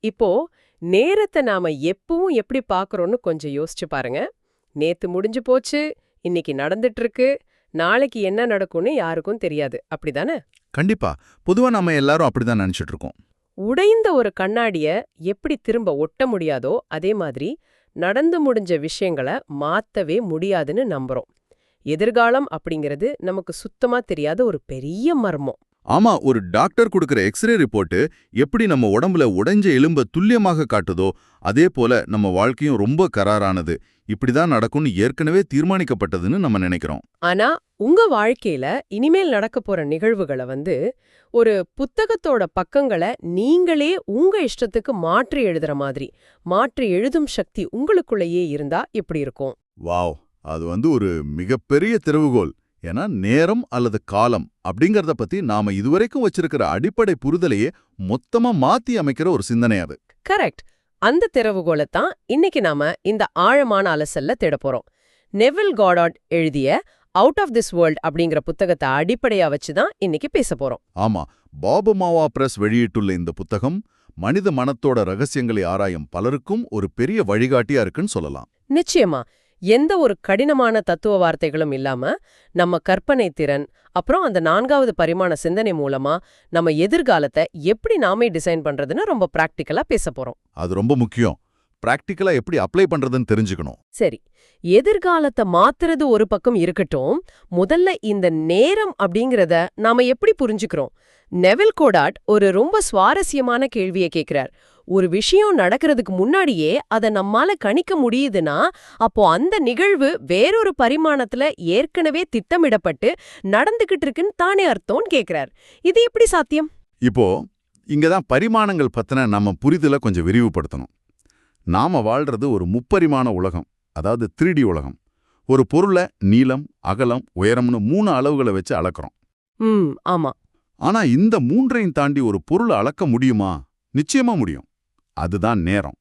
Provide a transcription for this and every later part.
இப்போ நேரத்தை நாம எப்பவும் எப்படி பார்க்கறோம்னு கொஞ்சம் யோசிச்சு பாருங்க. நேத்து முடிஞ்சு போச்சு, இன்னைக்கு நடந்துட்டு இருக்கு, நாளைக்கு என்ன நடக்கும்னு யாருக்கும் தெரியாது, அப்படிதானே? கண்டிப்பா. பொதுவா நம்ம எல்லாரும் அப்படிதான் நினைச்சிட்டு இருக்கோம். உடைந்த ஒரு கண்ணாடிய எப்படி திரும்ப ஒட்ட முடியாதோ அதே மாதிரி நடந்து முடிஞ்ச விஷயங்களை மாத்தவே முடியாதுன்னு நம்புறோம். எதிர்காலம் அப்படிங்கிறது நமக்கு சுத்தமா தெரியாத ஒரு பெரிய மர்மம். ஆமா, ஒரு டாக்டர் கொடுக்கிற எக்ஸ்ரே ரிப்போர்ட் எப்படி நம்ம உடம்புல உடைஞ்ச எலும்ப துல்லியமாக காட்டுதோ, அதே போல நம்ம வாழ்க்கையும் ரொம்ப கராரானது, இப்படிதான் நடக்கும்னு ஏற்கனவே தீர்மானிக்கப்பட்டதுன்னு நம்ம நினைக்கிறோம். ஆனா உங்க வாழ்க்கையில இனிமேல் நடக்க போற நிகழ்வுகளை ஒரு புத்தகத்தோட பக்கங்களை நீங்களே உங்க இஷ்டத்துக்கு மாற்றி எழுதுற மாதிரி மாற்றி எழுதும் சக்தி உங்களுக்குள்ளேயே இருந்தா எப்படி இருக்கும்? வாவ், அது ஒரு மிகப்பெரிய திறவுகோல். ஏன்னா நேரம் அல்லது காலம் அப்படிங்கறத பத்தி நாம இதுவரைக்கும் வச்சிருக்கிற அடிப்படை புரிதலையே மொத்தமா மாத்தி அமைக்கிற ஒரு சிந்தனை அது. கரெக்ட். அந்த திறவுகோலைத்தான் இன்னைக்கு நாம இந்த ஆழமான அலசல்ல தேடப் போறோம். நெவில் காடார்ட் எழுதிய அவுட் ஆஃப் திஸ் வேர்ல்ட் அப்படிங்கிற புத்தகத்தை அடிப்படையா வச்சுதான் இன்னைக்கு பேச போறோம். ஆமா, பாபுமாவா பிரஸ் வெளியிட்டுள்ள இந்த புத்தகம் மனித மனத்தோட ரகசியங்களை ஆராயும் பலருக்கும் ஒரு பெரிய வழிகாட்டியா இருக்குன்னு சொல்லலாம். நிச்சயமா. எந்த ஒரு கடினமான தத்துவ வார்த்தைகளும் இல்லாம நம்ம கற்பனை திறன், அப்புறம் அந்த 4வது பரிமாண சிந்தனை மூலமா நம்ம எதிர்காலத்தை எப்படி நாமே டிசைன் பண்றதுன்னு ரொம்ப பிராக்டிக்கலா பேச போறோம். அது ரொம்ப முக்கியம். பிராக்டிக்கலா எப்படி அப்ளை பண்றதுன்னு தெரிஞ்சுக்கணும். சரி, எதிர்காலத்தை மாத்துறது ஒரு பக்கம் இருக்கட்டும், முதல்ல இந்த நேரம் அப்படிங்கறத நாம எப்படி புரிஞ்சுக்கிறோம்? நெவில் கோடார்ட் ஒரு ரொம்ப சுவாரஸ்யமான கேள்வியை கேட்கிறார். ஒரு விஷயம் நடக்கிறதுக்கு முன்னாடியே அதை நம்மால கணிக்க முடியுதுன்னா, அப்போ அந்த நிகழ்வு வேறொரு பரிமாணத்துல ஏற்கனவே திட்டமிடப்பட்டு நடந்துகிட்டு இருக்குன்னு தானே அர்த்தம்னு கேட்கிறார். இது எப்படி சாத்தியம்? இப்போ இங்கதான் பரிமாணங்கள் பத்தின நம்ம புரிதலை கொஞ்சம் விரிவுபடுத்தணும். நாம வாழ்றது ஒரு முப்பரிமாண உலகம், அதாவது 3D உலகம். ஒரு பொருளை நீளம், அகலம், உயரம்னு 3 அளவுகளை வச்சு அளக்கிறோம். ஆமா. ஆனா இந்த 3ஐயும் தாண்டி ஒரு பொருளை அளக்க முடியுமா? நிச்சயமா முடியும். அதுதான் நேரம்.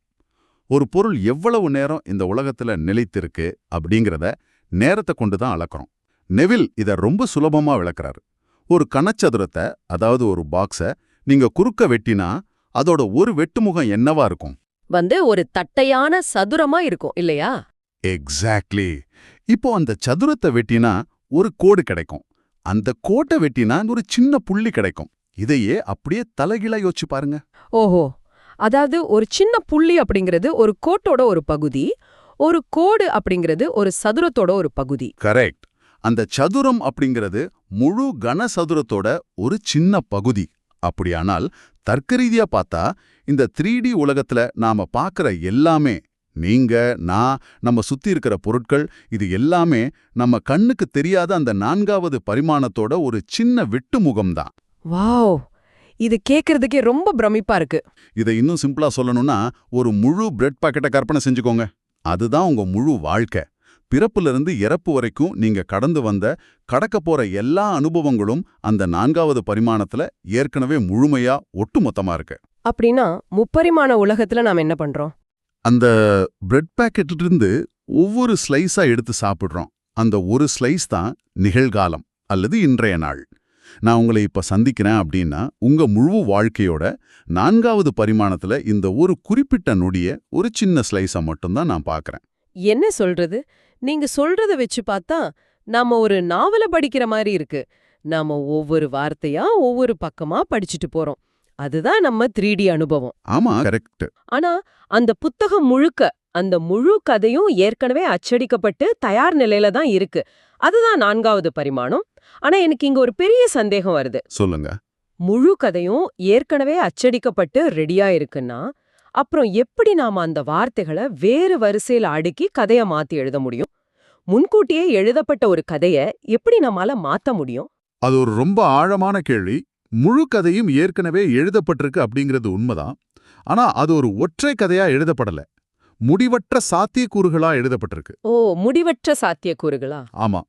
ஒரு பொருள் எவ்வளவு நேரம் இந்த உலகத்துல நிலைத்திருக்கு அப்படிங்கிறத நேரத்தை கொண்டு தான் அளக்கிறோம். நெவில் இத ரொம்ப சுலபமா விளக்குறாரு. ஒரு கனச்சதுரத்தை, அதாவது ஒரு பாக்ஸை நீங்க குறுக்க வெட்டினா அதோட ஒரு வெட்டுமுகம் என்னவா இருக்கும்? ஒரு தட்டையான சதுரமா இருக்கும் இல்லையா? எக்ஸாக்ட்லி. இப்போ அந்த சதுரத்தை வெட்டினா ஒரு கோடு கிடைக்கும். அந்த கோட்டை வெட்டினா ஒரு சின்ன புள்ளி கிடைக்கும். இதையே அப்படியே தலைகீழா யோசிச்சு பாருங்க. ஓஹோ, அதாவது ஒரு சின்ன புள்ளி அப்படிங்கிறது ஒரு கோட்டோட ஒரு பகுதி, ஒரு கோடு அப்படிங்கிறது ஒரு சதுரத்தோட ஒரு பகுதி. கரெக்ட். அந்த சதுரம் அப்படிங்கிறது முழு கனசதுரத்தோட ஒரு சின்ன பகுதி. அப்படியானால் தர்க்கரீதியா பார்த்தா இந்த 3D உலகத்துல நாம பார்க்கிற எல்லாமே, நீங்க, நான், நம்ம சுத்தி இருக்கிற பொருட்கள், இது எல்லாமே நம்ம கண்ணுக்கு தெரியாத அந்த 4வது பரிமாணத்தோட ஒரு சின்ன வெட்டுமுகம்தான். வாவ், இது கேக்குறதுக்கே ரொம்ப பிரமிப்பா இருக்கு. இதை இன்னும் சிம்பிளா சொல்லணும்னா, ஒரு முழு பிரெட் பாக்கெட்டை கற்பனை செஞ்சுக்கோங்க. அதுதான் உங்க முழு வாழ்க்கை. பிறப்பிலிருந்து இறப்பு வரைக்கும் நீங்க கடந்து வந்த, கடக்க போற எல்லா அனுபவங்களும் அந்த 4வது பரிமாணத்துல ஏற்கனவே முழுமையா ஒட்டுமொத்தமா இருக்கு. அப்படின்னா முப்பரிமாண உலகத்துல நாம என்ன பண்றோம்? அந்த பிரெட் பாக்கெட்டிலிருந்து ஒவ்வொரு ஸ்லைஸா எடுத்து சாப்பிடுறோம். அந்த ஒரு ஸ்லைஸ் தான் நிகழ்காலம் அல்லது இன்றைய நாள். நான் உங்களை இப்ப சந்திக்கிறேன் அப்படின்னா, உங்க முழு வாழ்க்கையோட 4வது பரிமாணத்துல இந்த ஒரு குறிப்பிட்ட நொடிய ஒரு சின்ன ஸ்லைஸா மட்டும்தான் நான் பார்க்கறேன். என்ன சொல்றது? நீங்க சொல்றத வச்சு பார்த்தா நாம ஒரு நாவல படிக்கிற மாதிரி இருக்கு. நாம ஒவ்வொரு வார்த்தையா ஒவ்வொரு பக்கமா படிச்சுட்டு போறோம். அதுதான் நம்ம 3D அனுபவம். ஆமா, கரெக்ட். ஆனா அந்த புத்தகம் முழுக்க, அந்த முழு கதையும் ஏற்கனவே அச்சடிக்கப்பட்டு தயார் நிலையில தான் இருக்கு. அதுதான் 4வது பரிமாணம். ஆனா எனக்கு இங்க ஒரு பெரிய சந்தேகம் வருது. சொல்லுங்க. முழு கதையும் ஏற்கனவே அச்சடிக்கப்பட்டு ரெடியா இருக்குன்னா, அப்புறம் எப்படி நாம அந்த வார்த்தைகளை வேறு வரிசையில அடுக்கி கதைய மாத்தி எழுத முடியும்? முன்கூட்டியே எழுதப்பட்ட ஒரு கதைய எப்படி நம்மால மாத்த முடியும்? அது ஒரு ரொம்ப ஆழமான கேள்வி. முழு கதையும் ஏற்கனவே எழுதப்பட்டிருக்கு அப்படிங்கிறது உண்மைதான். ஆனா அது ஒரு ஒற்றை கதையா எழுதப்படல. முடிவற்ற சாத்தியக்கூறுகளா எழுதப்பட்டிருக்கு. ஓ, முடிவற்ற சாத்தியக்கூறுகளா? ஆமா.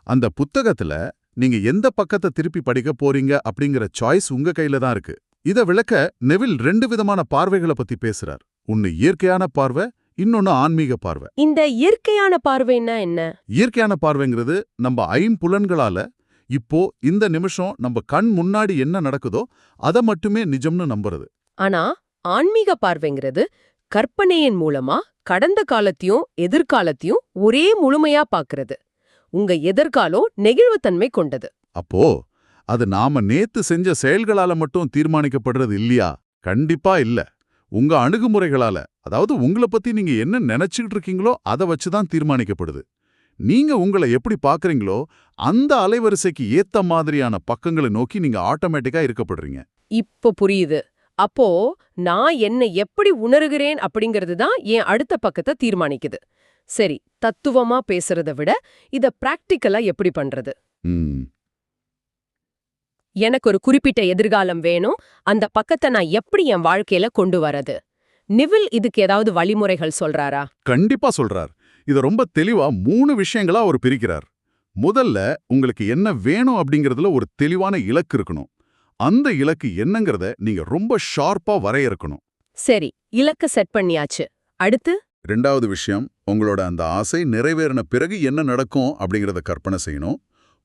அந்த புத்தகத்துல நீங்க எந்த பக்கத்தை திருப்பி படிக்க போறீங்க அப்படிங்கிற சாய்ஸ் உங்க கையில தான் இருக்கு. இத விளக்க நெவில் 2 விதமான பார்வைகளை பத்தி பேசுறார். ஒன்னு இயற்கையான பார்வை, இன்னொன்னு ஆன்மீக பார்வை. இந்த இயற்கையான பார்வைன்னா என்ன? இயற்கையான பார்வைங்கிறது நம்ம ஐம்புலன்களால இப்போ இந்த நிமிஷம் நம்ம கண் முன்னாடி என்ன நடக்குதோ அதை மட்டுமே நிஜம்னு நம்புறது. ஆனா ஆன்மீக பார்வைங்கிறது கற்பனையின் மூலமா கடந்த காலத்தையும் எதிர்காலத்தையும் ஒரே முழுமையா பாக்குறது. உங்க எதிர்காலம் நெகிழ்வுத்தன்மை கொண்டது. அப்போ அது நாம நேத்து செஞ்ச செயல்களால மட்டும் தீர்மானிக்கப்படுறது இல்லையா? கண்டிப்பா இல்ல. உங்க அணுகுமுறைகளால, அதாவது உங்கள பத்தி நீங்க என்ன நினைச்சுக்கிட்டு இருக்கீங்களோ அதை வச்சுதான் தீர்மானிக்கப்படுது. நீங்க உங்களை எப்படி பாக்குறீங்களோ அந்த அலைவரிசைக்கு ஏத்த மாதிரியான பக்கங்களை நோக்கி நீங்க ஆட்டோமேட்டிக்கா இருக்கப்படுறீங்க. இப்போ புரியுது. அப்போ நான் என்ன எப்படி உணர்கிறேன் அப்படிங்கிறது தான் என் அடுத்த பக்கத்தை தீர்மானிக்குது. சரி, தத்துவமா பேசுறத விட இத பிராக்டிக்கலா எப்படி பண்றது? ம். எனக்கு ஒரு குறிப்பிட்ட எதிர்காலம் வேணும், அந்த பக்கத்தை நான் எப்படி என் வாழ்க்கையில கொண்டு வரது? நிவில் இதுக்கு ஏதாவது வழிமுறைகள் சொல்றாரா? கண்டிப்பா சொல்றார். இத ரொம்ப தெளிவா 3 விஷயங்களா அவர் பிரிக்கிறார். முதல்ல உங்களுக்கு என்ன வேணும் அப்படிங்கறதுல ஒரு தெளிவான இலக்கு இருக்கணும். அந்த இலக்கு என்னங்கறத நீங்க ரொம்ப ஷார்ப்பா வரையறுக்கணும். சரி, இலக்க செட் பண்ணியாச்சு. அடுத்து? 2வது விஷயம், உங்களோட அந்த ஆசை நிறைவேறின பிறகு என்ன நடக்கும் அப்படிங்கறத கற்பனை செய்யணும்.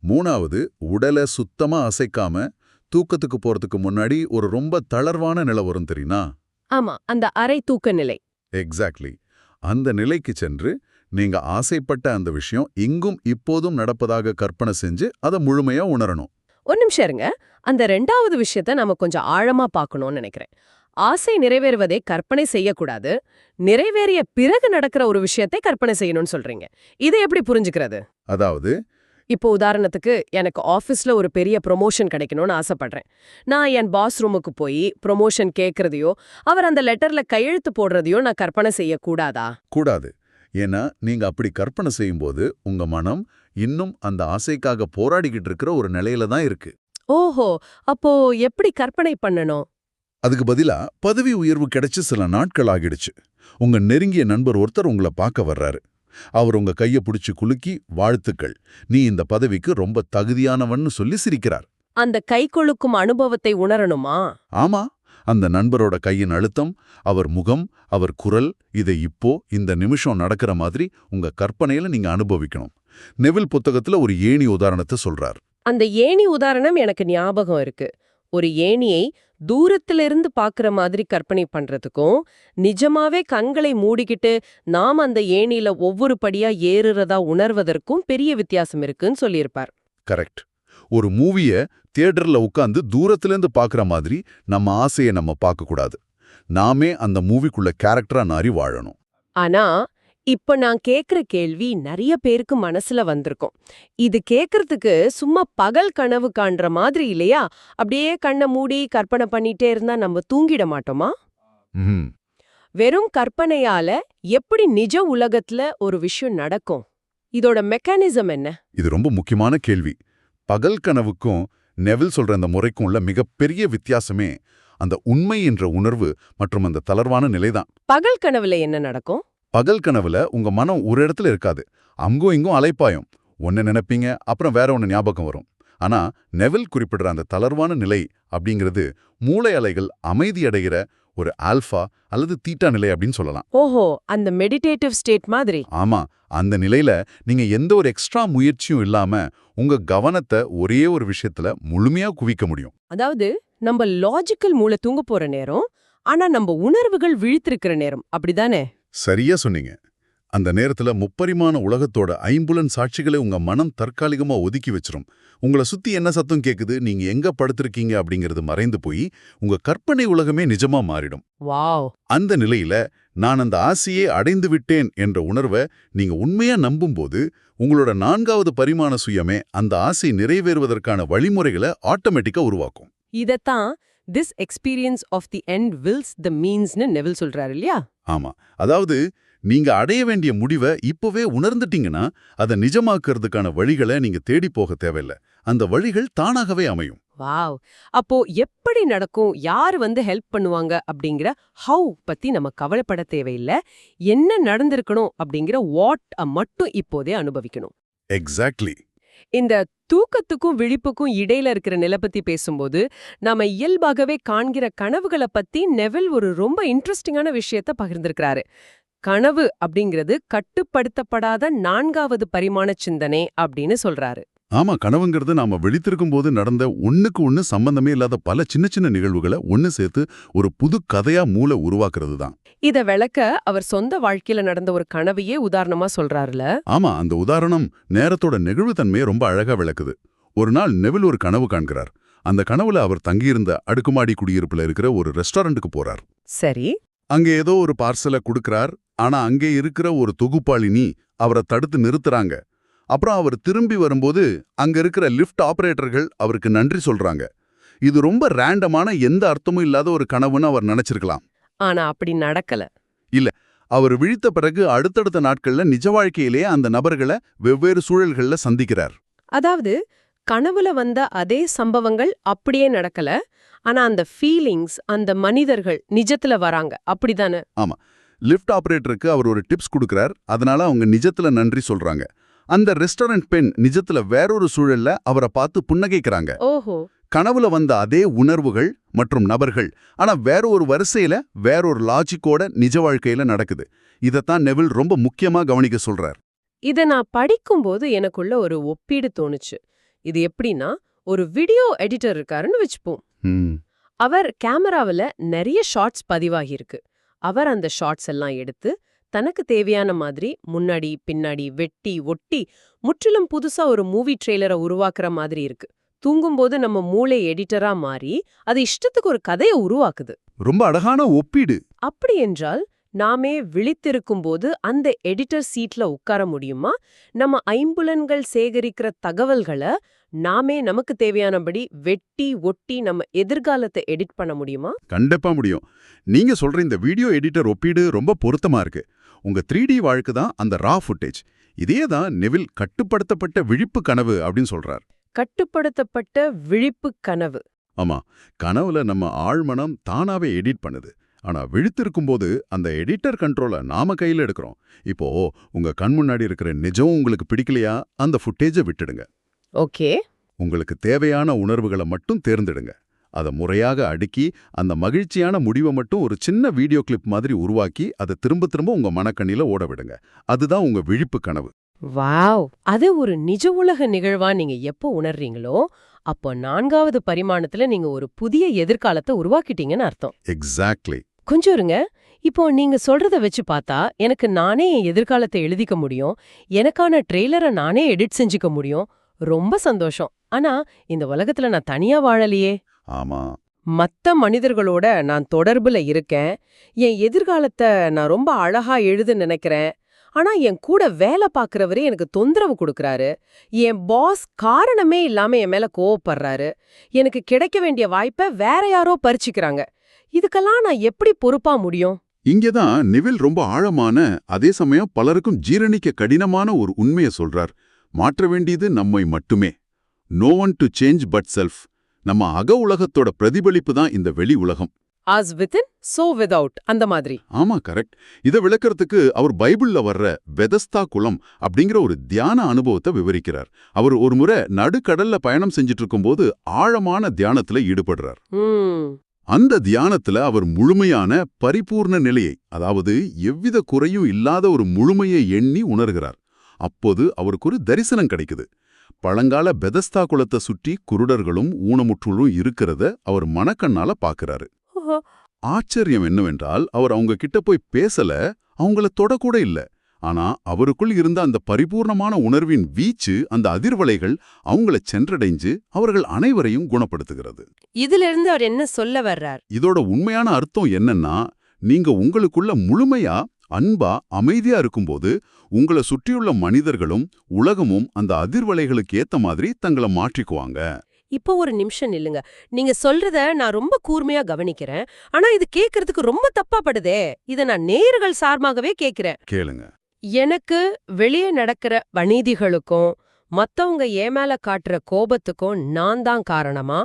3வது, உடலை சுத்தமா அசைக்காம தூக்கத்துக்கு போறதுக்கு முன்னாடி ஒரு ரொம்ப தளர்வான நிலை வரும் தெரியுமா? ஆமா, அந்த அரை தூக்க நிலை. எக்ஸாக்ட்லி. அந்த நிலைக்கு சென்று நீங்க ஆசைப்பட்ட அந்த விஷயம் இங்கும் இப்போதும் நடப்பதாக கற்பனை செஞ்சு அதை முழுமையா உணரணும். ஒரு நிமிஷம் இருங்க. அந்த 2வது விஷயத்த நாம கொஞ்சம் ஆழமா பார்க்கணும்னு நினைக்கிறேன். ஆசை நிறைவேறுவதை கற்பனை செய்யக்கூடாது, நிறைவேறிய பிறகு நடக்கிற ஒரு விஷயத்தை கற்பனை செய்யணும்னு சொல்றீங்க. இதை எப்படி புரிஞ்சுக்கிறது? அதாவது, இப்போ உதாரணத்துக்கு எனக்கு ஆஃபீஸ்ல ஒரு பெரிய ப்ரொமோஷன் கிடைக்கணும்னு ஆசைப்படுறேன். நான் என் பாஸ் ரூமுக்கு போய் ப்ரொமோஷன் கேட்கறதையோ அவர் அந்த லெட்டர்ல கையெழுத்து போடுறதையோ நான் கற்பனை செய்யக்கூடாதா? கூடாது. ஏன்னா நீங்க அப்படி கற்பனை செய்யும்போது உங்க மனம் இன்னும் அந்த ஆசைக்காக போராடிக்கிட்டு இருக்கிற ஒரு நிலையில தான் இருக்கு. ஓஹோ, அப்போ எப்படி கற்பனை பண்ணணும்? அதுக்கு பதிலா பதவி உயர்வு கிடைச்சு சில நாட்கள் ஆகிடுச்சு. உங்க நெருங்கிய நண்பர் ஒருத்தர் உங்களை பார்க்க வர்றாரு. அவர் உங்க கைய பிடிச்சு குலுக்கி வாழ்த்துக்கள், நீ இந்த பதவிக்கு ரொம்ப தகுதியானவன்னு சொல்லி சிரிக்கிறார். அந்த கை கொழுக்கும் அனுபவத்தை உணரணுமா? ஆமா, அந்த நண்பரோட கையின் அழுத்தம், அவர் முகம், அவர் குரல், இதை இப்போ இந்த நிமிஷம் நடக்கிற மாதிரி உங்க கற்பனையில நீங்க அனுபவிக்கணும். நெவில் புத்தகத்துல ஒரு ஏணி உதாரணத்தை சொல்றார். அந்த ஏணி உதாரணம் எனக்கு ஞாபகம் இருக்கு. ஒரு ஏணியை தூரத்திலிருந்து பாக்குற மாதிரி கற்பனை பண்றதுக்கும் நிஜமாவே கண்களை மூடிக்கிட்டு நாம் அந்த ஏணியில ஒவ்வொரு படியா ஏறுறதா உணர்வதற்கும் பெரிய வித்தியாசம் இருக்குன்னு சொல்லியிருப்பார். கரெக்ட். ஒரு மூவிய தியேட்டர்ல உட்கார்ந்து தூரத்திலிருந்து பார்க்குற மாதிரி நம்ம ஆசையை நம்ம பார்க்கக்கூடாது. நாமே அந்த மூவிக்குள்ள கேரக்டரா நாரி வாழணும். ஆனா இப்ப நான் கேக்குற கேள்வி நிறைய பேருக்கு மனசுல வந்திருக்கும். இது கேக்குறதுக்கு சும்மா பகல் கனவு காண்ற மாதிரி இல்லையா? அப்படியே கண்ணை மூடி கற்பனை பண்ணிட்டே இருந்தா நம்ம தூங்கிட மாட்டோமா? ம். வெறும் கற்பனையால எப்படி நிஜ உலகத்துல ஒரு விஷயம் நடக்கும்? இதோட மெக்கானிசம் என்ன? இது ரொம்ப முக்கியமான கேள்வி. பகல் கனவுக்கும் நெவில் சொல்ற அந்த முறைக்கும் உள்ள மிகப்பெரிய வித்தியாசமே அந்த உண்மை என்ற உணர்வு மற்றும் அந்த தளர்வான நிலைதான். பகல் கனவுல என்ன நடக்கும்? பகல் கனவுல உங்க மனம் ஒரு இடத்துல இருக்காது. அங்கும் இங்கும் அலைப்பாயும். ஒன்னு நினைப்பீங்க, அப்புறம் வேற ஒன்னு ஞாபகம் வரும். ஆனா நெவில் குறிப்பிடுற அந்த தளர்வான நிலை அப்படிங்கிறது மூளை அலைகள் அமைதியடைகிற ஒரு ஆல்பா அல்லது தீட்டா நிலை அப்படின்னு சொல்லலாம். ஓஹோ, அந்த மெடிடேட்டிவ் ஸ்டேட் மாதிரி. ஆமா, அந்த நிலையில நீங்க எந்த ஒரு எக்ஸ்ட்ரா முயற்சியும் இல்லாம உங்க கவனத்தை ஒரே ஒரு விஷயத்துல முழுமையா குவிக்க முடியும். அதாவது நம்ம லாஜிக்கல் மூளை தூங்க போற நேரம், ஆனா நம்ம உணர்வுகள் விழித்திருக்கிற நேரம், அப்படிதானே? சரியா சொன்னீங்க. அந்த நேரத்துல முப்பரிமாண உலகத்தோட ஐம்புலன் சாட்சிகளை உங்க மனம் தற்காலிகமா ஒதுக்கி வச்சிரும். உங்களை சுத்தி என்ன சத்தம் கேக்குது, நீங்க எங்க படுத்திருக்கீங்க அப்படிங்கிறது மறைந்து போய் உங்க கற்பனை உலகமே நிஜமா மாறிடும். வாவ். அந்த நிலையில நான் அந்த ஆசையே அடைந்து விட்டேன் என்ற உணர்வை நீங்க உண்மையா நம்பும்போது உங்களோட 4வது பரிமாண சுயமே அந்த ஆசை நிறைவேறுவதற்கான வழிமுறைகளை ஆட்டோமேட்டிக்கா உருவாக்கும். இதத்தான் this experience of the end wills the meansன்னு நெவில் சொல்றாரு இல்லையா? ஆமா, அதாவது நீங்க அடைய வேண்டிய முடிவை இப்பவே உணர்ந்துட்டீங்கன்னா அதை நிஜமாக்குறதுக்கான வழிகளை நீங்க தேடி போக தேவையில்லை. அந்த வழிகள் தானாகவே அமையும். வாவ். அப்போ எப்படி நடக்கும், யார் ஹெல்ப் பண்ணுவாங்க அப்படிங்கிற ஹவ் பத்தி நம்ம கவலைப்பட தேவையில்லை. என்ன நடந்திருக்கணும் அப்படிங்கிற வாட் மட்டும் இப்போதே அனுபவிக்கணும். எக்ஸாக்ட்லி. இந்த தூக்கத்துக்கும் விழிப்புக்கும் இடையில இருக்கிற நிலை பத்தி பேசும்போது நாம இயல்பாகவே காண்கிற கனவுகளை பத்தி நெவில் ஒரு ரொம்ப இன்ட்ரெஸ்டிங்கான விஷயத்த பகிர்ந்திருக்கிறாரு. கனவு அப்படிங்கிறது கட்டுப்படுத்தப்படாத 4வது பரிமாண சிந்தனை அப்படின்னு சொல்றாரு. ஆமா, கனவுங்கிறது நாம விழித்திருக்கும் போது நடந்த ஒண்ணுக்கு ஒண்ணு சம்பந்தமே இல்லாத பல சின்ன சின்ன நிகழ்வுகளை ஒண்ணு சேர்த்து ஒரு புது கதையா மூளை உருவாக்குறது தான். இத விளக்க அவர் சொந்த வாழ்க்கையில நடந்த ஒரு கனவையே உதாரணமா சொல்றாருல. ஆமா, அந்த உதாரணம் நேரத்தோட நெகிழ்வுத்தன்மையை ரொம்ப அழகா விளக்குது. ஒரு நாள் நெவில் ஒரு கனவு காண்கிறார். அந்த கனவுல அவர் தங்கியிருந்த அடுக்குமாடி குடியிருப்புல இருக்கிற ஒரு ரெஸ்டாரண்ட்டுக்கு போறார். சரி. அங்க ஏதோ ஒரு பார்சலை கொடுக்கறார். ஆனா அங்கே இருக்கிற ஒரு தொகுப்பாளினி அவரை தடுத்து நிறுத்துறாங்க. அப்புறம் அவர் திரும்பி வரும்போது அங்க இருக்கிற லிஃப்ட் ஆபரேட்டர்கள் அவருக்கு நன்றி சொல்றாங்க. இது ரொம்ப ரேண்டமான எந்த அர்த்தமும் இல்லாத ஒரு கனவுன்னு அவர் நினைச்சிருக்கலாம். ஆனா அப்படி நடக்கல. இல்ல, அவர் விழித்த பிறகு அடுத்தடுத்த நாட்கள்ல நிஜ வாழ்க்கையிலேயே அந்த நபர்களை வெவ்வேறு சூழல்கள்ல சந்திக்கிறார். அதாவது கனவுல வந்த அதே சம்பவங்கள் அப்படியே நடக்கல. ஆனா அந்த ஃபீலிங்ஸ், அந்த மனிதர்கள் நிஜத்துல வராங்க. அப்படிதானே? ஆமா, லிஃப்ட் ஆபரேட்டருக்கு அவர் ஒரு டிப்ஸ் கொடுக்கறார். அதனால அவங்க நிஜத்துல நன்றி சொல்றாங்க. அந்த ரெஸ்டாரண்ட் பெண் நிஜத்துல வேறொரு சூழல்ல அவரை பார்த்து புன்னகைக்கிறாங்க. ஓஹோ. கனவுல வந்த அதே உணர்வுகள் மற்றும் நபர்கள், ஆனா வேற ஒரு வரிசையில வேறொரு லாஜிக்கோட நிஜ வாழ்க்கையில நடக்குது. இதத்தான் நெவில் ரொம்ப முக்கியமா கவனிக்க சொல்றார். இத நான் படிக்கும்போது எனக்குள்ள ஒரு ஒப்பீடு தோணுச்சு. இது எப்படின்னா, ஒரு வீடியோ எடிட்டர் இருக்காருன்னு வச்சுப்போம். அவர் கேமராவுல நிறைய ஷாட்ஸ் பதிவாகியிருக்கு. அவர் அந்த ஷாட்ஸ் எல்லாம் எடுத்து தனக்கு தேவையான மாதிரி முன்னாடி பின்னாடி வெட்டி ஒட்டி முற்றிலும் புதுசா ஒரு மூவி ட்ரெய்லரை உருவாக்குற மாதிரி இருக்கு. தூங்கும்போது நம்ம மூளை எடிட்டரா மாறி அது இஷ்டத்துக்கு ஒரு கதையை உருவாக்குது. ரொம்ப அழகான ஒப்பீடு. அப்படி என்றால் நாமே விழித்திருக்கும்போது அந்த எடிட்டர் சீட்ல உட்கார முடியுமா? நம்ம ஐம்புலன்கள் சேகரிக்கிற தகவல்களை நாமே நமக்கு தேவையானபடி வெட்டி ஒட்டி நம்ம எதிர்காலத்தை எடிட் பண்ண முடியுமா? கண்டிப்பா முடியும். நீங்க சொல்ற இந்த வீடியோ எடிட்டர் ஒப்பீடு ரொம்ப பொருத்தமா இருக்கு. உங்க 3D வாழ்க்கை தான் அந்த ரா ஃபுட்டேஜ். இதே தான் நெவில் கட்டுப்படுத்தப்பட்ட விழிப்பு கனவு அப்படின்னு சொல்றார். கட்டுப்படுத்தப்பட்ட விழிப்பு கனவு. ஆமா, கனவுல நம்ம ஆழ்மனம் தானாவே எடிட் பண்ணுது. ஆனா விழித்திருக்கும்போது அந்த எடிட்டர் கண்ட்ரோலை நாம கையில எடுக்கிறோம். இப்போ உங்க கண் முன்னாடி இருக்கிற நிஜம் உங்களுக்கு பிடிக்கலையா, அந்த ஃபுட்டேஜை விட்டுடுங்க. ஓகே. உங்களுக்கு தேவையான உணர்வுகளை மட்டும் தேர்ந்தெடுங்க. அதை முறையாக அடுக்கி அந்த மகிழ்ச்சியான முடிவை மட்டும் ஒரு சின்ன வீடியோ கிளிப் மாதிரி உருவாக்கி அதை திரும்ப திரும்ப உங்க மனக்கண்ணில ஓட விடுங்க. அதுதான் உங்க விழிப்பு கனவு. வாவ்! அது ஒரு நிஜ உலக நிகழ்வா நீங்க எப்போ உணர்றீங்களோ, அப்போ 4வது பரிமாணத்துல நீங்க ஒரு புதிய எதிர்காலத்தை உருவாக்கிட்டீங்கன்னு அர்த்தம். எக்ஸாக்ட்லி. கொஞ்சம் இருங்க. இப்போ நீங்க சொல்றத வச்சு பார்த்தா எனக்கு நானே என் எதிர்காலத்தை எழுதிக்க முடியும். எனக்கான ட்ரெய்லரை நானே எடிட் செஞ்சுக்க முடியும். ரொம்ப சந்தோஷம். ஆனா இந்த உலகத்துல நான் தனியா வாழலையே. ஆமா, மத்த மனிதர்களோட நான் தொடர்புல இருக்கேன். என் எதிர்காலத்தை நான் ரொம்ப அழகா எழுத நினைக்கிறேன். ஆனா என் கூட வேலை பார்க்கறவரே எனக்கு தொந்தரவு கொடுக்கறாரு. என் பாஸ் காரணமே இல்லாம என் மேல கோவப்படுறாரு. எனக்கு கிடைக்க வேண்டிய வாய்ப்பை வேற யாரோ பறிச்சுக்கிறாங்க. இதுக்கெல்லாம் நான் எப்படி பொறுப்பா முடியும்? இங்கதான் நெவில் ரொம்ப ஆழமான, அதே சமயம் பலருக்கும் ஜீரணிக்க கடினமான ஒரு உண்மையை சொல்றார். மாற்ற வேண்டியது நம்மை மட்டுமே. No one to change but self. நம்ம அக உலகத்தோட பிரதிபலிப்பு தான் இந்த வெளி உலகம். as within so without அந்த மாதிரி. ஆமா, கரெக்ட். இதை விளக்கறதுக்கு அவர் பைபிள்ல வர்ற வெதஸ்தா குலம் அப்படிங்கிற ஒரு தியான அனுபவத்தை விவரிக்கிறார். அவர் ஒரு முறை நடுக்கடல்ல பயணம் செஞ்சுட்டு இருக்கும்போது ஆழமான தியானத்துல ஈடுபடுறார். அந்த தியானத்துல அவர் முழுமையான பரிபூர்ண நிலையை, அதாவது எவ்வித குறையும் இல்லாத ஒரு முழுமையை எண்ணி உணர்கிறார். அப்போது அவருக்கு ஒரு தரிசனம் கிடைக்குது. பழங்கால பெதஸ்தா குலத்தை சுற்றி குருடர்களும் ஊனமுற்றலும் இருக்கிறத அவர் மனக்கண்ணால பாக்குறாரு. ஆச்சரியம் என்னவென்றால் அவர் அவங்க கிட்ட போய் பேசல, அவங்கள தொடக்கூட இல்ல. ஆனா அவருக்குள் இருந்த அந்த பரிபூர்ணமான உணர்வின் வீச்சு, அந்த அதிர்வலைகள் அவங்கள சென்றடைஞ்சு அவர்கள் அனைவரையும் குணப்படுத்துகிறது. இதுல இருந்து அவர் என்ன சொல்ல வர்றார்? இதோட உண்மையான அர்த்தம் என்னன்னா, நீங்க உங்களுக்குள்ள முழுமையா அன்பா அமைதியா இருக்கும்போது உங்களை சுற்றியுள்ள மனிதர்களும் உலகமும் அந்த அதிர்வலைகளுக்கு ஏத்த மாதிரி தங்களை மாற்றிக்குவாங்க. இப்போ ஒரு நிமிஷம் நில்லுங்க. நீங்க சொல்றத நான் ரொம்ப கூர்மையா கவனிக்கிறேன். ஆனா இது கேக்குறதுக்கு ரொம்ப தப்பா படுதே. இத நான் நேயர்கள் சார்பாகவே கேக்குறேன். கேளுங்க. எனக்கு வெளியே நடக்கிற வனீதிகளுக்கும் மத்தவங்க என் மேல காட்டுற கோபத்துக்கும் நான் தான் காரணமா?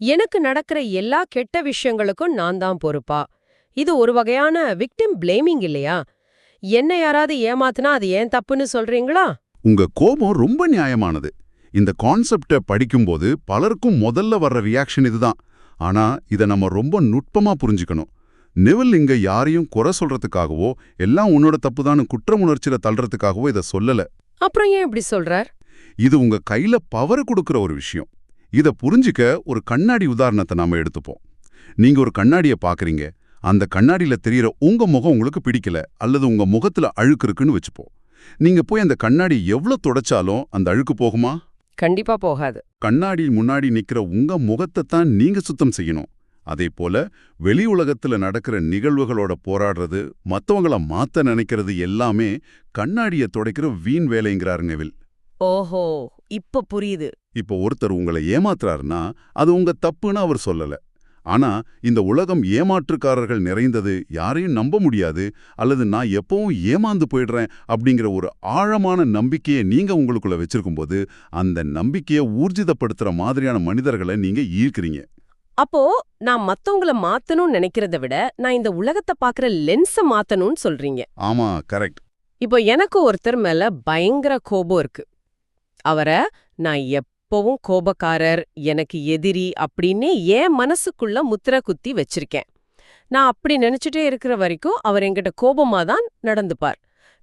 எனக்கு நடக்கிற எல்லா கெட்ட விஷயங்களுக்கும் நான் தான் பொறுப்பா? இது ஒரு வகையான விக்டிம் பிளேமிங் இல்லையா? என்ன யாராவது ஏமாத்துனா அது ஏன் தப்புன்னு சொல்றீங்களா? உங்க கோபம் ரொம்ப நியாயமானது. இந்த கான்செப்டை படிக்கும்போது பலருக்கும் முதல்ல வர்ற ரியாக்ஷன் இதுதான். ஆனா இதை நம்ம ரொம்ப நுட்பமா புரிஞ்சுக்கணும். நெவில் இங்க யாரையும் குறை சொல்றதுக்காகவோ எல்லாம் உன்னோட தப்புதான்னு குற்ற உணர்ச்சியில தள்ளுறதுக்காகவோ இதை சொல்லல. அப்புறம் ஏன் இப்படி சொல்றார்? இது உங்க கையில பவர் கொடுக்கிற ஒரு விஷயம். இத புரிஞ்சுக்க ஒரு கண்ணாடி உதாரணத்தை நாம எடுத்துப்போம். நீங்க ஒரு கண்ணாடிய பாக்குறீங்க. அந்த கண்ணாடியில தெரியற உங்க முகம் உங்களுக்கு பிடிக்கல, அல்லது உங்க முகத்துல அழுக்கு இருக்குன்னு வச்சுப்போம். நீங்க போய் அந்த கண்ணாடி எவ்வளவு தொடச்சாலும் அந்த அழுக்கு போகுமா? கண்டிப்பா போகாது. கண்ணாடி முன்னாடி நிக்கிற உங்க முகத்தை தான் நீங்க சுத்தம் செய்யணும். அதே போல வெளி உலகத்துல நடக்கிற நிகழ்வுகளோட போராடுறது, மத்தவங்கள மாத்த நினைக்கிறது எல்லாமே கண்ணாடிய துடைக்கிற வீண் வேலைங்கிறாரு நெவில். ஓஹோ, இப்ப புரியுது. இப்போ ஒருத்தர் உங்களை ஏமாத்துறாருன்னா அது உங்க தப்புன்னு அவர் சொல்லல. ஆனா இந்த உலகம் ஏமாற்றுக்காரர்கள் நிறைந்தது, யாரையும் நம்ப முடியாது, அல்லது நான் எப்பவும் ஏமாந்து போயிடுறேன் அப்படிங்கிற ஒரு ஆழமான நம்பிக்கையை நீங்க உங்களுக்குள்ள வச்சிருக்கும்போது அந்த நம்பிக்கையை ஊர்ஜிதப்படுத்துற மாதிரியான மனிதர்களை நீங்க ஈர்க்கிறீங்க. அப்போ நான் மத்தவங்கள மாத்தணும்னு நினைக்கிறத விட நான் இந்த உலகத்தை பாக்குற லென்ஸ மாத்தணும்னு சொல்றீங்க. ஆமா, கரெக்ட். இப்போ எனக்கு ஒருத்தர் மேல பயங்கர கோபம் இருக்கு. அவரை நான் எப்பவும் கோபக்காரர், எனக்கு எதிரி அப்படின்னு என் மனசுக்குள்ள முத்திரை குத்தி வச்சிருக்கேன். நான் அப்படி நினைச்சிட்டே இருக்கிற வரைக்கும் அவர் என்கிட்ட கோபமா தான் நடந்துப்பார்.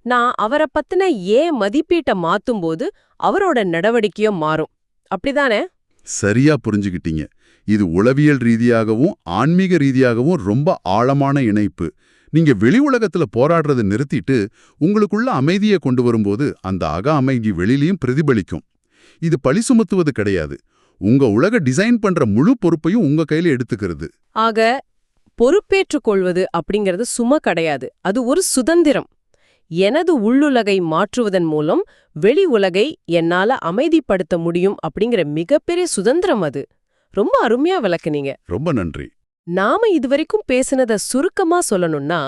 நான் அவரை பத்தின ஏன் மதிப்பீட்டை மாத்தும்போது அவரோட நடவடிக்கையும் மாறும். அப்படிதானே? சரியா புரிஞ்சுக்கிட்டீங்க. இது உளவியல் ரீதியாகவும் ஆன்மீக ரீதியாகவும் ரொம்ப ஆழமான இணைப்பு. நீங்க வெளி உலகத்துல போராடுறதை நிறுத்திட்டு உங்களுக்குள்ள அமைதியை கொண்டு வரும்போது அந்த அமைதி வெளியிலையும் பிரதிபலிக்கும். இது பழி சுமத்துவது கிடையாது. உங்க உலக டிசைன் பண்ற முழு பொறுப்பையும் உங்க கையில எடுத்துக்கிறது. ஆக பொறுப்பேற்றுக் கொள்வது அப்படிங்கிறது சும கிடையாது, அது ஒரு சுதந்திரம். எனது உள்ளுலகை மாற்றுவதன் மூலம் வெளி உலகை என்னால அமைதிப்படுத்த முடியும் அப்படிங்கிற மிகப்பெரிய சுதந்திரம் அது. ரொம்ப அருமையா விளக்குனீங்க. ரொம்ப நன்றி. நாம இதுவரைக்கும் பேசினத சுருக்கமா சொல்லணும்னா,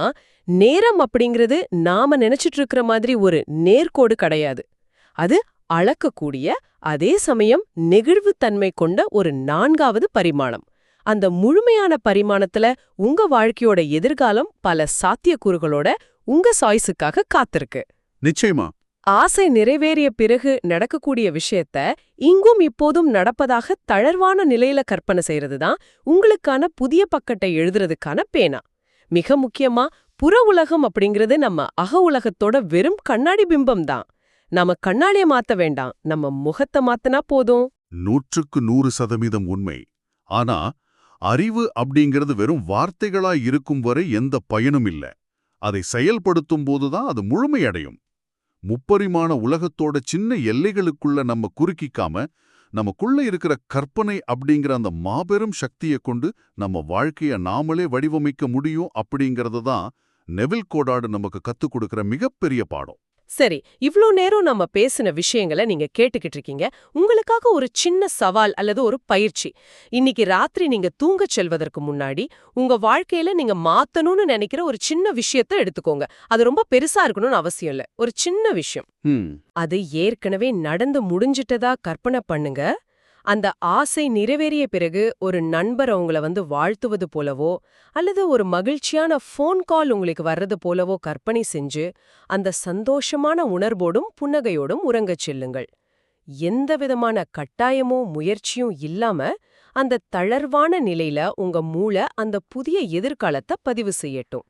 நேரம் அப்படிங்கிறது நாம நினைச்சிட்டு இருக்கிற மாதிரி ஒரு நேர்கோடு கிடையாது. அது அளக்கக்கூடிய, அதே சமயம் நெகிழ்வுத்தன்மை கொண்ட ஒரு 4வது பரிமாணம். அந்த முழுமையான பரிமாணத்துல உங்க வாழ்க்கையோட எதிர்காலம் பல சாத்தியக்கூறுகளோட உங்க சாய்ஸுக்காக காத்திருக்கு. நிச்சயமா. ஆசை நிறைவேறிய பிறகு நடக்கக்கூடிய விஷயத்த இங்கும் இப்போதும் நடப்பதாக தளர்வான நிலையில கற்பனை செய்யறதுதான் உங்களுக்கான புதிய பக்கத்தை எழுதுறதுக்கான பேனா. மிக முக்கியமா, புற உலகம் அப்படிங்கிறது நம்ம அக உலகத்தோட வெறும் கண்ணாடி பிம்பம் தான். நாம கண்ணாடிய மாத்த வேண்டாம், நம்ம முகத்தை மாத்தினா போதும். 100% உண்மை. ஆனா அறிவு அப்படிங்கிறது வெறும் வார்த்தைகளா இருக்கும் வரை எந்த பயனும் இல்ல. அதை செயல்படுத்தும் போதுதான் அது முழுமையடையும். முப்பரிமாண உலகத்தோட சின்ன எல்லைகளுக்குள்ள நம்ம குறுக்கிக்காம நமக்குள்ள இருக்கிற கற்பனை அப்படிங்கிற அந்த மாபெரும் சக்தியை கொண்டு நம்ம வாழ்க்கைய நாமளே வடிவமைக்க முடியும் அப்படிங்கறது தான் நெவில் கோடார்டு நமக்கு கத்துக் கொடுக்கிற மிகப்பெரிய பாடம். சரி, இவ்ளோ நேரம் நம்ம பேசின விஷயங்களை நீங்க கேட்டுக்கிட்டு இருக்கீங்க. உங்களுக்காக ஒரு சின்ன சவால் அல்லது ஒரு பயிற்சி. இன்னைக்கு ராத்திரி நீங்க தூங்கச் செல்வதற்கு முன்னாடி உங்க வாழ்க்கையில நீங்க மாத்தணும்னு நினைக்கிற ஒரு சின்ன விஷயத்தை எடுத்துக்கோங்க. அது ரொம்ப பெருசா இருக்கணும்னு அவசியம் இல்ல, ஒரு சின்ன விஷயம். அது ஏற்கனவே நடந்து முடிஞ்சிட்டதா கற்பனை பண்ணுங்க. அந்த ஆசை நிறைவேறிய பிறகு ஒரு நண்பர் உங்களை வாழ்த்துவது போலவோ, அல்லது ஒரு மகிழ்ச்சியான ஃபோன் கால் உங்களுக்கு வர்றது போலவோ கற்பனை செஞ்சு அந்த சந்தோஷமான உணர்வோடும் புன்னகையோடும் உறங்கச் செல்லுங்கள். எந்த விதமான கட்டாயமோ முயற்சியும் இல்லாம அந்த தளர்வான நிலையில உங்க மூளை அந்த புதிய எதிர்காலத்தை பதிவு செய்யட்டும்.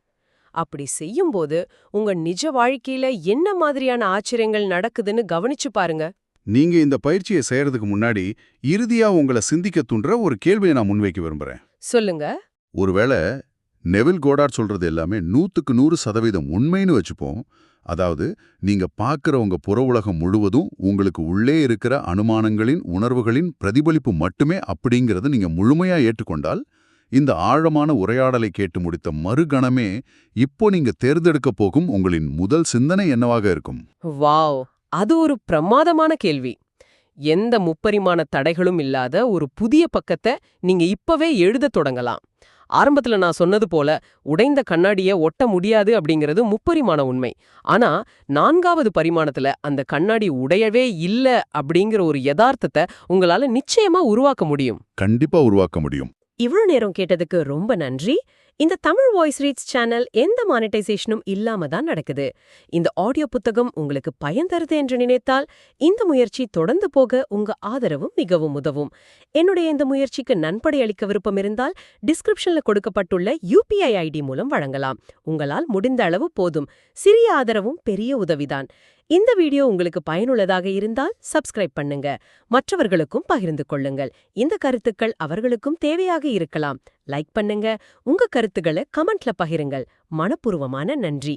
அப்படி செய்யும்போது உங்க நிஜ வாழ்க்கையில என்ன மாதிரியான ஆச்சரியங்கள் நடக்குதுன்னு கவனிச்சு பாருங்க. நீங்க இந்த பயிற்சியை செய்யறதுக்கு முன்னாடி இறுதியா உங்களை சிந்திக்க தூண்டுற ஒரு கேள்வியை நான் முன்வைக்க விரும்புறேன். சொல்லுங்க. ஒருவேளை நெவில் கோடார்டு சொல்றது எல்லாமே 100% உண்மைன்னு வச்சுப்போம். அதாவது நீங்க பார்க்கிற உங்க புற உலகம் முழுவதும் உங்களுக்கு உள்ளே இருக்கிற அனுமானங்களின் உணர்வுகளின் பிரதிபலிப்பு மட்டுமே அப்படிங்கறது நீங்க முழுமையா ஏற்றுக்கொண்டால், இந்த ஆழமான உரையாடலை கேட்டு முடித்த மறுகணமே இப்போ நீங்க தேர்ந்தெடுக்க போகும் உங்களின் முதல் சிந்தனை என்னவாக இருக்கும்? வாவ், அது ஒரு பிரமாதமான கேள்வி. எந்த முப்பரிமாண தடைகளும் இல்லாத ஒரு புதிய பக்கத்தை நீங்க இப்பவே எழுதத் தொடங்கலாம். ஆரம்பத்துல நான் சொன்னது போல உடைந்த கண்ணாடிய ஒட்ட முடியாது அப்படிங்கிறது முப்பரிமாண உண்மை. ஆனா 4வது பரிமாணத்துல அந்த கண்ணாடி உடையவே இல்ல அப்படிங்கிற ஒரு யதார்த்தத்தை உங்களால நிச்சயமா உருவாக்க முடியும். கண்டிப்பா உருவாக்க முடியும். இவ்வளவு நேரம் கேட்டதுக்கு ரொம்ப நன்றி. இந்த தமிழ் வாய்ஸ் ரீட்ஸ் சேனல் எந்த மானிட்டைசேஷனும் இல்லாம தான் நடக்குது. இந்த ஆடியோ புத்தகம் உங்களுக்கு பயன் தருது என்று நினைத்தால் இந்த முயற்சி தொடர்ந்து போக உங்க ஆதரவும் மிகவும் உதவும். என்னுடைய இந்த முயற்சிக்கு நன்கொடை அளிக்க விருப்பம் இருந்தால் டிஸ்கிரிப்ஷன்ல கொடுக்கப்பட்டுள்ள UPI ID மூலம் வழங்கலாம். உங்களால் முடிந்த அளவு போதும். சிறிய ஆதரவும் பெரிய உதவிதான். இந்த வீடியோ உங்களுக்கு பயனுள்ளதாக இருந்தால் சப்ஸ்கிரைப் பண்ணுங்க. மற்றவர்களுக்கும் பகிர்ந்து கொள்ளுங்கள். இந்த கருத்துக்கள் அவர்களுக்கும் தேவையாக இருக்கலாம். லைக் பண்ணுங்க. உங்க கருத்துக்களை கமெண்ட்ல பகிருங்கள். மனப்பூர்வமான நன்றி.